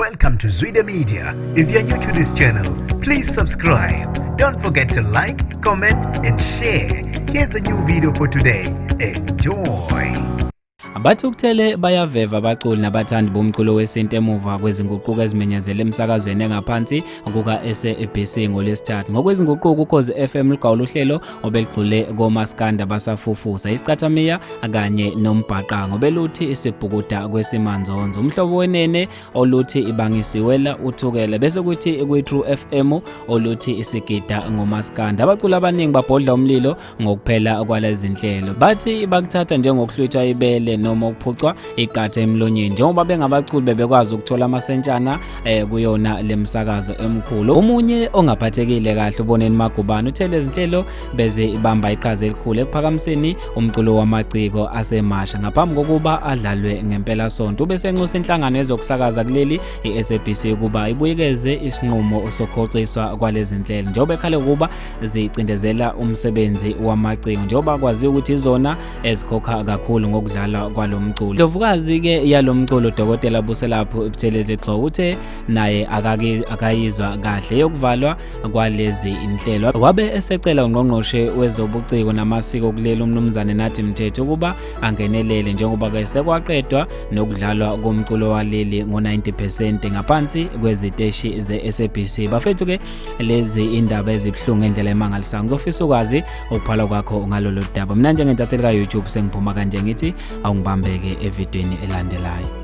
Welcome to Zwida Media. If you're new to this channel, please subscribe. Don't forget to like, comment and share. Here's a new video for today. Enjoy. Bathukuthele bayaveva abaculi nabathandi bomculo wesintu emuva kwezinguquko ezimenyezele emsakazweni engaphansi kuka SABC ngolesithathu. Ngokwezinguquko ukhozi FM ligawula uhlelo obeligxule koMaskand abasafufusa isicathamiya kanye nombhaqango beluthi isibhukuda kwesimanzonzo. Umhlobo wenene oluthi ibangisiwela uthukele bese kuthi kwi-True FM oluthi isigida ngoMaskand. Abaculi abaningi babhodla umlilo ngokuphela kwalezi zinhlelo. Bathi bakuthatha njengokuhlwithwa ibele noma ukuphucwa iqatha emlonyeni njengoba bengabaculi bebekwazi ukuthola amasentshana kuyona lemsakazo emkhulu. Omunye ongaphathekile kahle uboneni Magubane uthele izinhlelo beze ibamba iqhaza elikhulu ekuphakamiseni umculo wamaciko asemasha ngaphambi kokuba adlalwe ngempela sonto. Ube senxusa inhlangano ezokusakaza kuleli iSABC kuba ibuyekeze isinqumo sokhoxiswa kwalezi zinhlelo njengoba ekhale ukuba zicindezela umsebenzi wamaciko njengoba kwazi ukuthi izona ezikhokha kakhulu ngokudlala kwalomculo. Ndlovukazi ke yalomculo Dr. Buselapho Buthelezi Xhobo uthe naye akayizwa kahle yokuvalwa kwalezi inhlelo. Wabe esecela ungqongqoshe wezobuciko namasiko kuleli umnumzane Nathi Mthetho kuba angenelele njengoba ke sekwaqedwa nokudlalwa komculo waleli ngo-90% ngaphansi kweziteshi ze-SABC. Bafethu ke lezi indaba ezibhlungu ngendlela emangalisayo. Ngizofisa ukwazi ukuphala kwakho ngalolu daba. Mina njengentatheli ka YouTube sengiphuma kanje ngithi awungibambeke evidweni elandelayo.